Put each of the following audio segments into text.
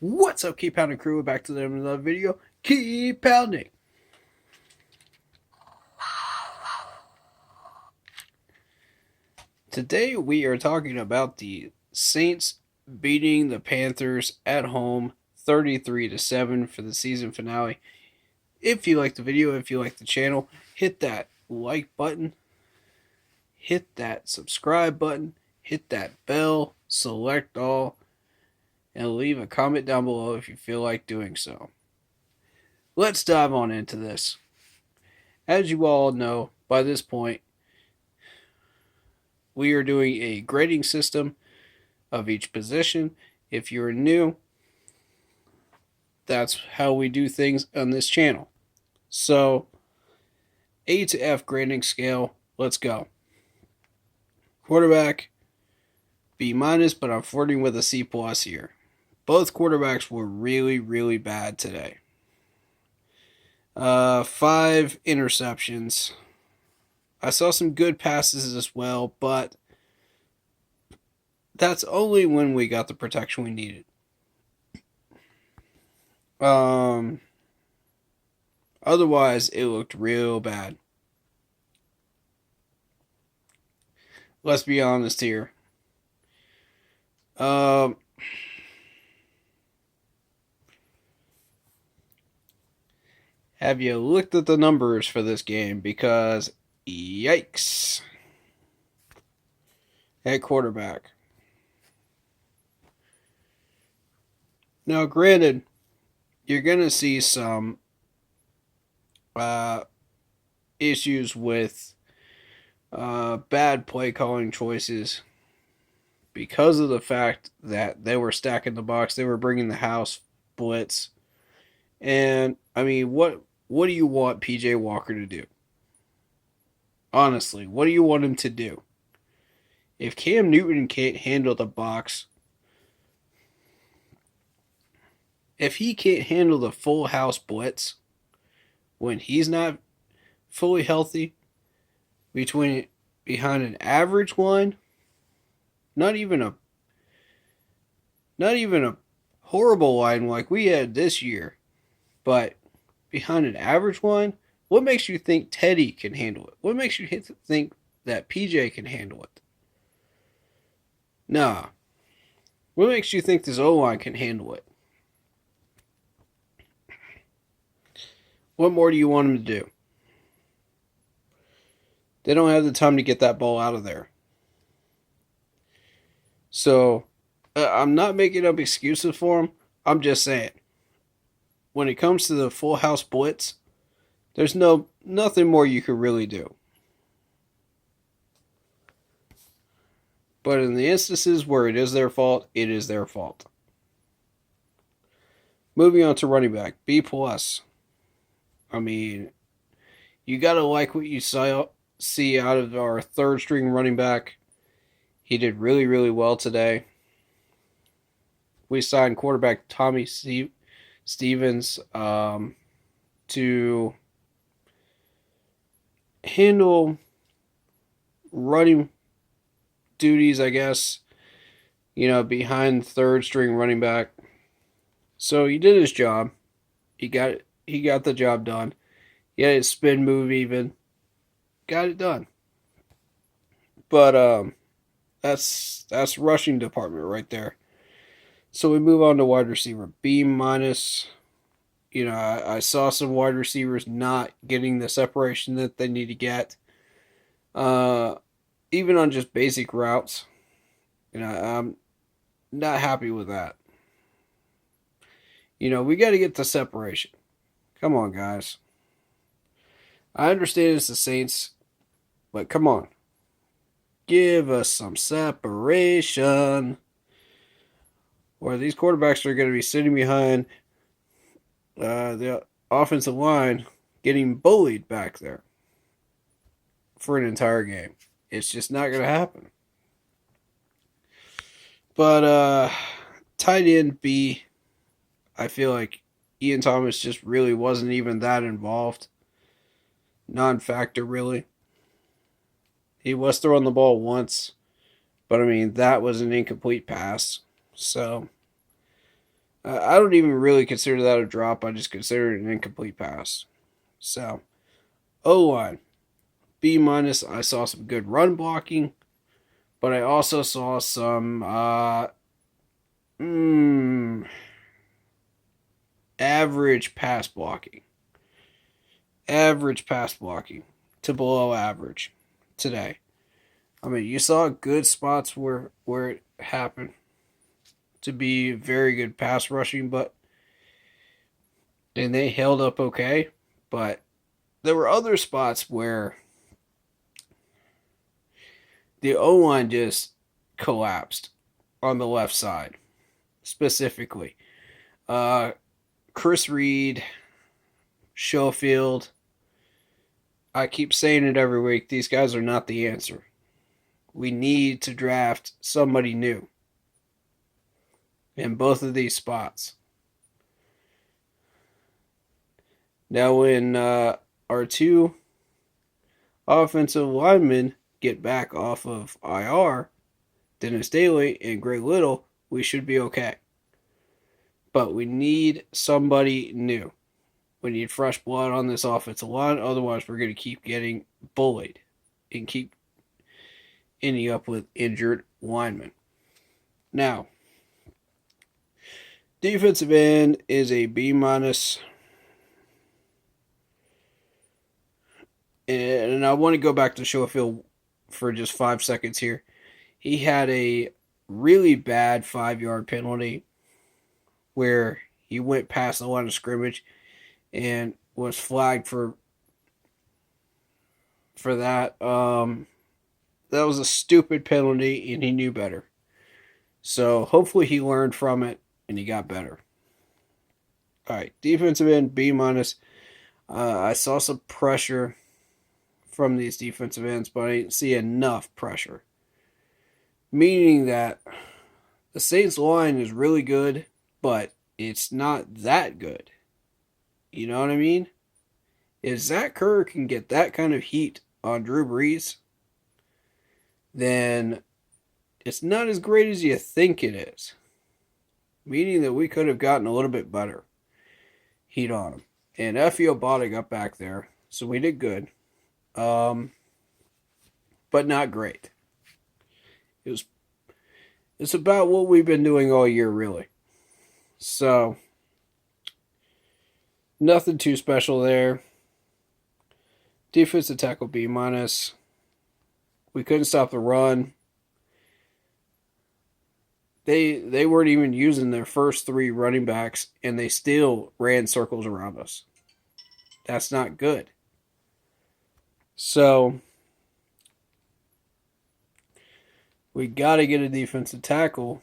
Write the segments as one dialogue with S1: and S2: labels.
S1: What's up, Keep Pounding crew? Back to another video. Keep pounding. Today we are talking about the Saints beating the Panthers at home 33-7 for the season finale. If you like the video, if you like the channel, hit that like button, hit that subscribe button, hit that bell, select all, and leave a comment down below if you feel like doing so. Let's dive on into this. As you all know by this point, we are doing a grading system of each position. If you're new, that's how we do things on this channel. So, A to F grading scale, let's go. Quarterback, B minus, but I'm flirting with a C plus here. Both quarterbacks were really bad today. 5 interceptions. I saw some good passes as well, but that's only when we got the protection we needed. Otherwise, it looked real bad. Let's be honest here. Have you looked at the numbers for this game? Because, yikes. At quarterback. Now, granted, you're going to see some issues with bad play calling choices because of the fact that they were stacking the box, they were bringing the house blitz. And, I mean, what do you want PJ Walker to do? Honestly, what do you want him to do? If Cam Newton can't handle the box, if he can't handle the full house blitz when he's not fully healthy, behind an average one, not even a horrible line like we had this year, but behind an average one, what makes you think Teddy can handle it? What makes you think that PJ can handle it? Nah. What makes you think this O-line can handle it? What more do you want him to do? They don't have the time to get that ball out of there. So, I'm not making up excuses for him. I'm just saying, when it comes to the full house blitz, there's nothing more you could really do. But in the instances where it is their fault, it is their fault. Moving on to running back, B plus. I mean, you gotta like what you see out of our third string running back. He did really well today. We signed quarterback Tommy Stevens to handle running duties, I guess, behind third string running back. So he did his job. He got the job done. He had his spin move even. Got it done. But that's rushing department right there. So we move on to wide receiver. B minus. I saw some wide receivers not getting the separation that they need to get. Even on just basic routes. I'm not happy with that. We got to get the separation. Come on, guys. I understand it's the Saints, but come on. Give us some separation. Or these quarterbacks are going to be sitting behind the offensive line getting bullied back there for an entire game. It's just not going to happen. But tight end B, I feel like Ian Thomas just really wasn't even that involved. Non-factor, really. He was throwing the ball once, but I mean, that was an incomplete pass. So, I don't even really consider that a drop. I just consider it an incomplete pass. So, O line, B minus. I saw some good run blocking, but I also saw some average pass blocking. Average pass blocking to below average today. I mean, you saw good spots where it happened to be very good pass rushing, but and they held up okay. But there were other spots where the O line just collapsed on the left side, specifically. Chris Reed, Schofield. I keep saying it every week. These guys are not the answer. We need to draft somebody new in both of these spots. Now, when our two offensive linemen get back off of IR, Dennis Daly and Greg Little, we should be okay. But we need somebody new. We need fresh blood on this offensive line. Otherwise, we're going to keep getting bullied and keep ending up with injured linemen. Now, defensive end is a B minus. And I want to go back to Schofield for just 5 seconds here. He had a really bad 5-yard penalty where he went past the line of scrimmage and was flagged for that. That was a stupid penalty, and he knew better. So hopefully he learned from it and he got better. All right, defensive end B minus. I saw some pressure from these defensive ends, but I didn't see enough pressure. Meaning that the Saints line is really good, but it's not that good. You know what I mean? If Zach Kerr can get that kind of heat on Drew Brees, then it's not as great as you think it is. Meaning that we could have gotten a little bit better heat on him. And Effie Obata got back there, so we did good. But not great. It's about what we've been doing all year, really. So, nothing too special there. Defensive tackle B minus. We couldn't stop the run. They weren't even using their first 3 running backs, and they still ran circles around us. That's not good. So, we got to get a defensive tackle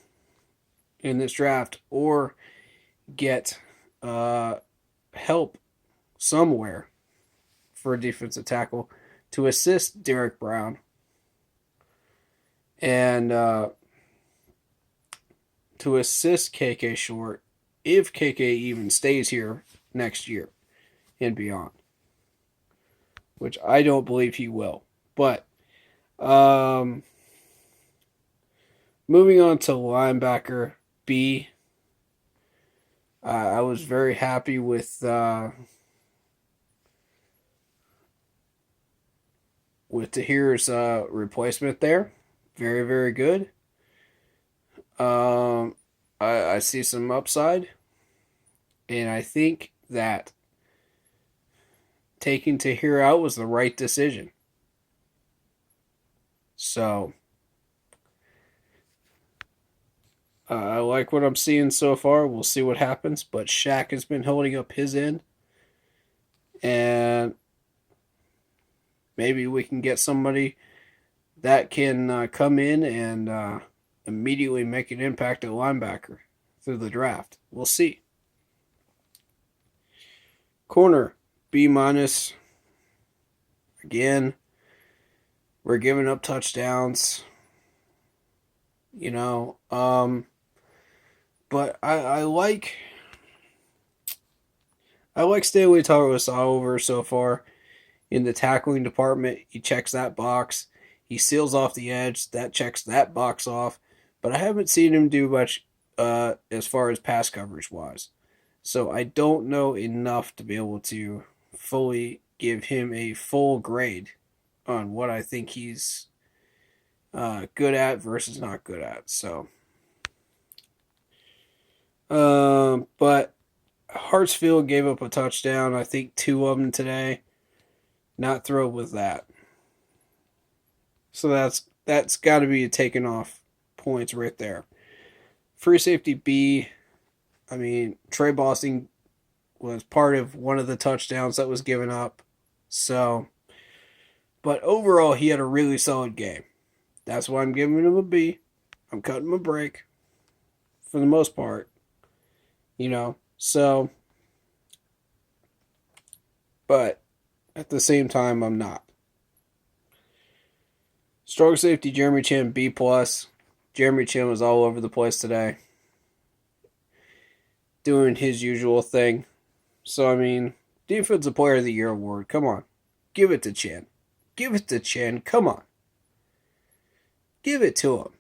S1: in this draft or get help somewhere for a defensive tackle to assist Derek Brown and to assist KK Short if KK even stays here next year and beyond, which I don't believe he will. But moving on to linebacker B, I was very happy with Tahir's replacement there. Very, very good. I see some upside, and I think that taking Tahir out was the right decision. So, I like what I'm seeing so far. We'll see what happens, but Shaq has been holding up his end, and maybe we can get somebody that can come in and immediately make an impact at linebacker through the draft. We'll see. Corner, B minus. Again, we're giving up touchdowns. You know, but I like Stanley Talanoa so far in the tackling department. He checks that box. He seals off the edge. That checks that box off. But I haven't seen him do much as far as pass coverage wise. So I don't know enough to be able to fully give him a full grade on what I think he's good at versus not good at. So, but Hartsfield gave up a touchdown. I think two of them today. Not thrilled with that. So that's got to be taken off points right there. Free safety B. I mean, Trey Boston was part of one of the touchdowns that was given up. So, but overall, he had a really solid game. That's why I'm giving him a B. I'm cutting him a break for the most part. So, but at the same time, I'm not. Strong safety Jeremy Chin B plus. Jeremy Chin was all over the place today, doing his usual thing. So I mean, Defensive Player of the Year award. Come on, give it to Chin. Give it to Chin. Come on, give it to him.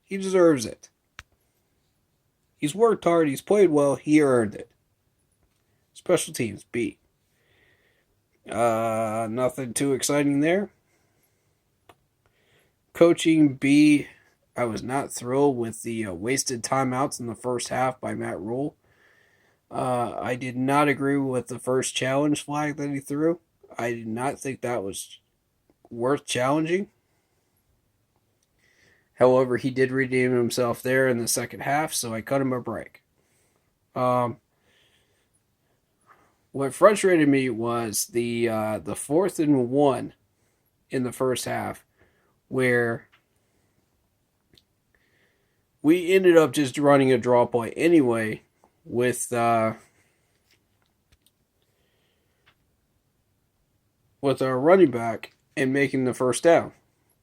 S1: He deserves it. He's worked hard. He's played well. He earned it. Special teams B. Nothing too exciting there. Coaching B. I was not thrilled with the wasted timeouts in the first half by Matt Rule. I did not agree with the first challenge flag that he threw. I did not think that was worth challenging. However, he did redeem himself there in the second half, so I cut him a break. What frustrated me was the 4th and 1 in the first half, where we ended up just running a draw play anyway with our running back and making the first down.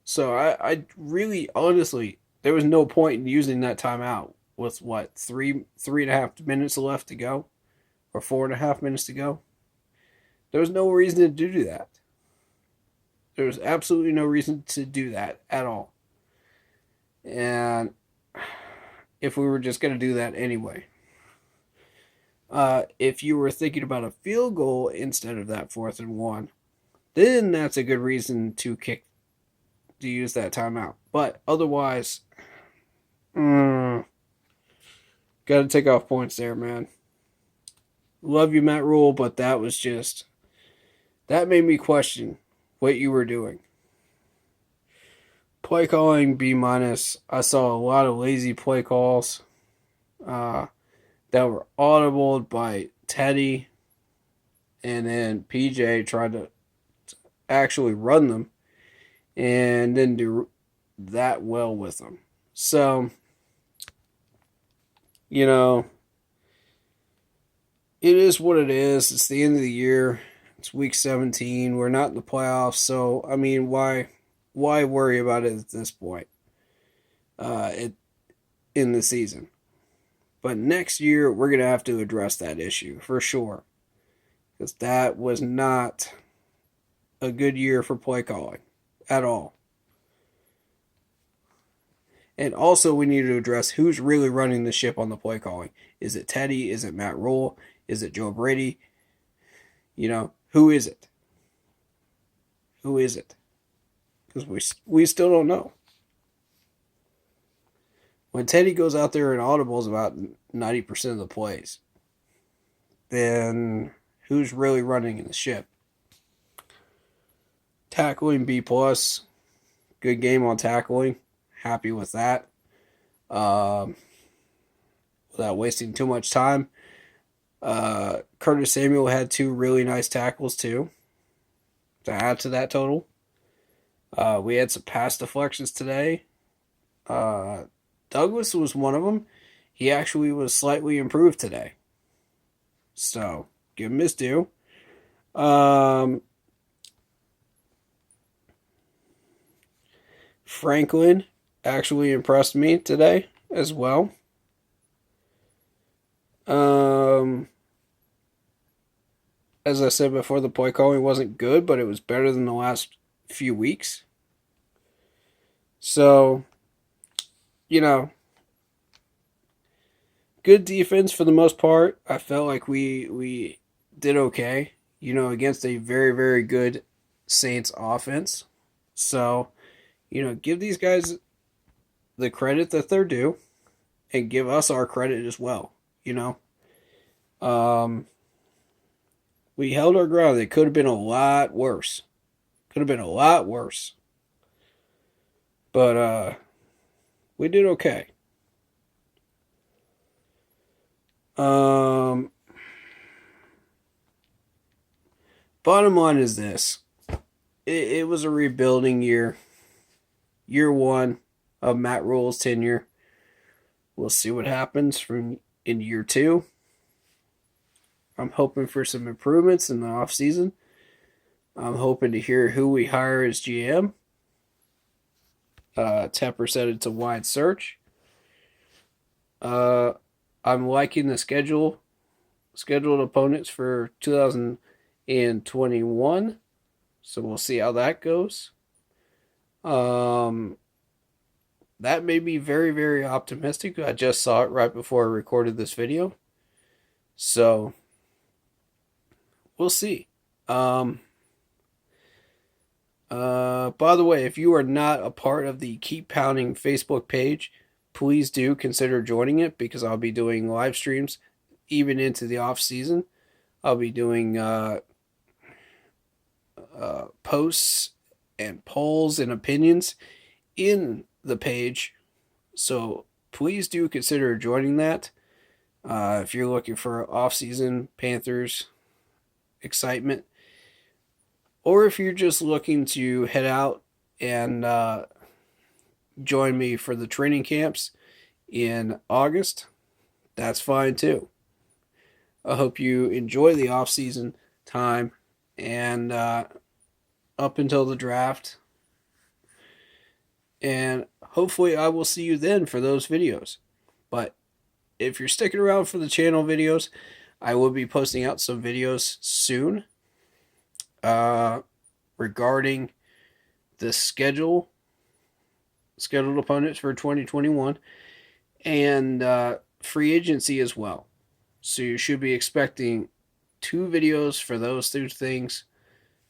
S1: So I really, honestly, there was no point in using that timeout with what, 3.5 minutes left to go, or 4.5 minutes to go. There was no reason to do that. There was absolutely no reason to do that at all. And if we were just going to do that anyway. If you were thinking about a field goal instead of that 4th and 1, then that's a good reason to use that timeout. But otherwise, got to take off points there, man. Love you, Matt Rule, but that made me question what you were doing. Play calling B minus. I saw a lot of lazy play calls that were audible by Teddy, and then PJ tried to actually run them and didn't do that well with them. So, it is what it is. It's the end of the year. It's week 17. We're not in the playoffs, so I mean, why worry about it at this point in the season? But next year, we're going to have to address that issue for sure, because that was not a good year for play calling at all. And also, we need to address who's really running the ship on the play calling. Is it Teddy? Is it Matt Rule? Is it Joe Brady? Who is it? Who is it? Because we still don't know. When Teddy goes out there and audibles about 90% of the plays, then who's really running the ship? Tackling B plus. Good game on tackling. Happy with that. Without wasting too much time. Curtis Samuel had 2 really nice tackles too, to add to that total. We had some pass deflections today. Douglas was one of them. He actually was slightly improved today. So, give him his due. Franklin actually impressed me today as well. As I said before, the play calling wasn't good, but it was better than the last few weeks. So, good defense for the most part. I felt like we did okay, against a very, very good Saints offense. So, give these guys the credit that they're due and give us our credit as well, you know. Um, we held our ground. It could have been a lot worse. Could have been a lot worse. But we did okay. Um, Bottom line is this. It was a rebuilding year. Year one of Matt Rule's tenure. We'll see what happens from in year two. I'm hoping for some improvements in the offseason. I'm hoping to hear who we hire as GM. Tepper said it's a wide search. I'm liking the scheduled opponents for 2021. So we'll see how that goes. That made me very, very optimistic. I just saw it right before I recorded this video. So we'll see. By the way, if you are not a part of the Keep Pounding Facebook page, please do consider joining it because I'll be doing live streams even into the off season. I'll be doing posts and polls and opinions in the page. So please do consider joining that. If you're looking for off-season Panthers excitement, or if you're just looking to head out and join me for the training camps in August, that's fine too. I hope you enjoy the off-season time and up until the draft. And hopefully I will see you then for those videos. But if you're sticking around for the channel videos, I will be posting out some videos soon regarding the scheduled opponents for 2021 and free agency as well. So you should be expecting 2 videos for those 2 things,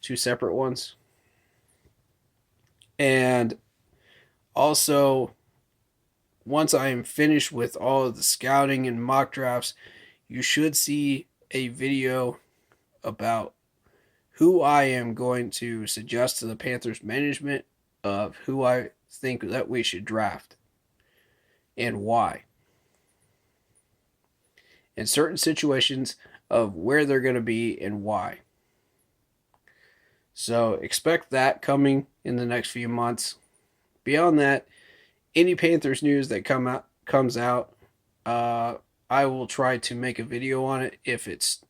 S1: 2 separate ones. And also, once I am finished with all of the scouting and mock drafts, you should see a video about who I am going to suggest to the Panthers management of who I think that we should draft and why. In certain situations of where they're going to be and why. So expect that coming in the next few months. Beyond that, any Panthers news that comes out, I will try to make a video on it if it's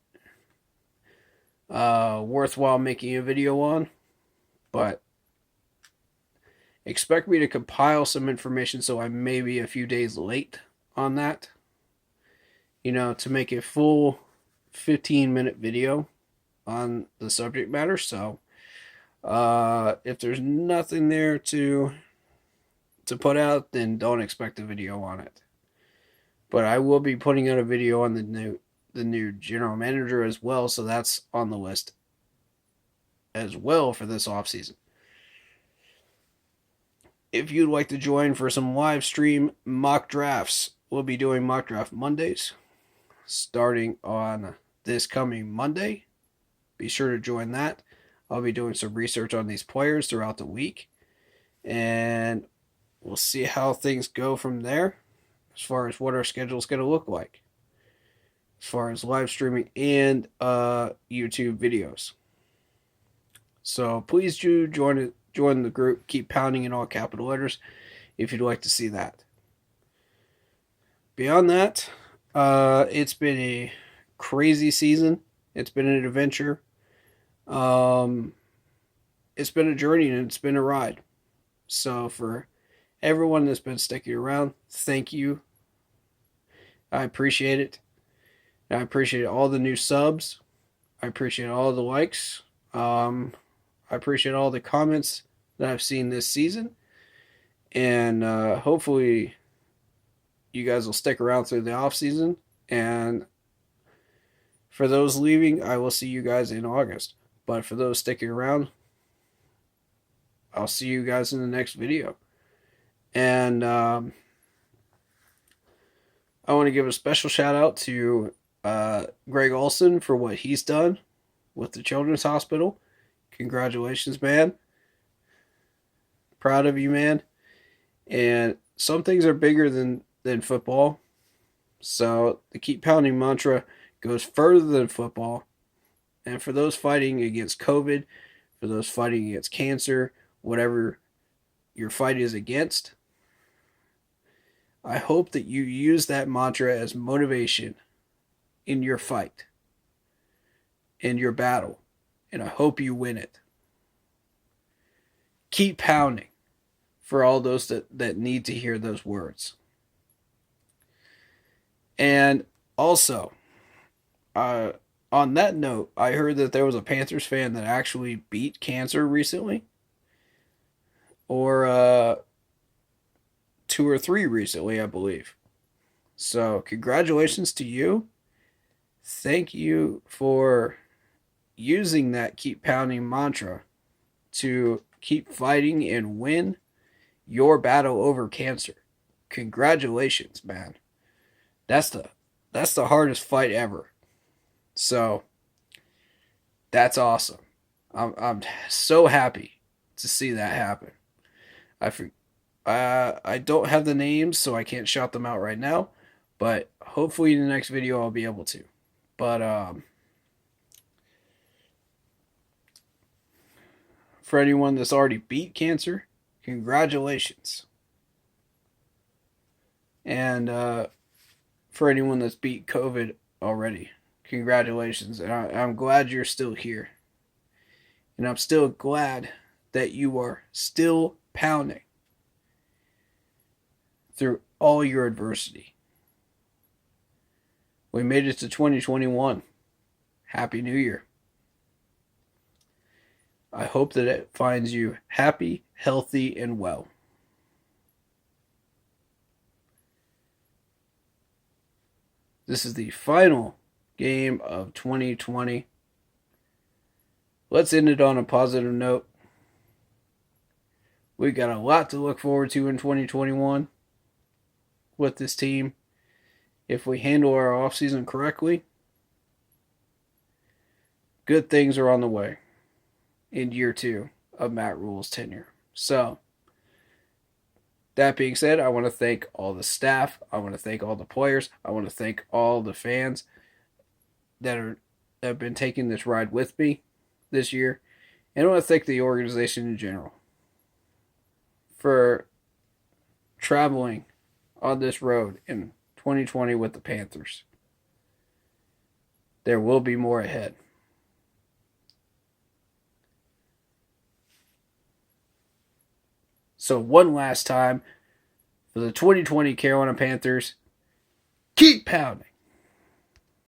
S1: worthwhile making a video on. But expect me to compile some information, so I may be a few days late on that. To make a full 15-minute video on the subject matter. So if there's nothing there to put out, then don't expect a video on it. But I will be putting out a video on the new general manager as well, so that's on the list as well for this offseason. If you'd like to join for some live stream mock drafts, we'll be doing mock draft Mondays starting on this coming Monday. Be sure to join that. I'll be doing some research on these players throughout the week, and we'll see how things go from there as far as what our schedule is going to look like as far as live streaming and YouTube videos. So please do join the group. Keep pounding in all capital letters if you'd like to see that. Beyond that, it's been a crazy season. It's been an adventure. It's been a journey and it's been a ride. So for everyone that's been sticking around, thank you. I appreciate it. I appreciate all the new subs. I appreciate all the likes. I appreciate all the comments that I've seen this season. And hopefully you guys will stick around through the off season And for those leaving, I will see you guys in August. But for those sticking around, I'll see you guys in the next video. And I want to give a special shout out to Greg Olson for what he's done with the Children's Hospital. Congratulations, man. Proud of you, man. And some things are bigger than football. So the keep pounding mantra goes further than football. And for those fighting against COVID, for those fighting against cancer, whatever your fight is against, I hope that you use that mantra as motivation in your fight, in your battle. And I hope you win it. Keep pounding for all those that need to hear those words. And also, on that note, I heard that there was a Panthers fan that actually beat cancer recently. Or 2 or 3 recently, I believe. So, congratulations to you. Thank you for using that keep pounding mantra to keep fighting and win your battle over cancer. Congratulations, man. That's the hardest fight ever. So that's awesome. I'm so happy to see that happen. I don't have the names, so I can't shout them out right now. But hopefully in the next video I'll be able to. But for anyone that's already beat cancer, congratulations. And for anyone that's beat COVID already, congratulations. And I'm glad you're still here. And I'm still glad that you are still pounding through all your adversity. We made it to 2021. Happy New Year. I hope that it finds you happy, healthy, and well. This is the final game of 2020. Let's end it on a positive note. We got a lot to look forward to in 2021 with this team. If we handle our offseason correctly, good things are on the way in year 2 of Matt Rule's tenure. So, that being said, I want to thank all the staff. I want to thank all the players. I want to thank all the fans that have been taking this ride with me this year. And I want to thank the organization in general for traveling on this road in 2020 with the Panthers. There will be more ahead. So one last time, for the 2020 Carolina Panthers, keep pounding.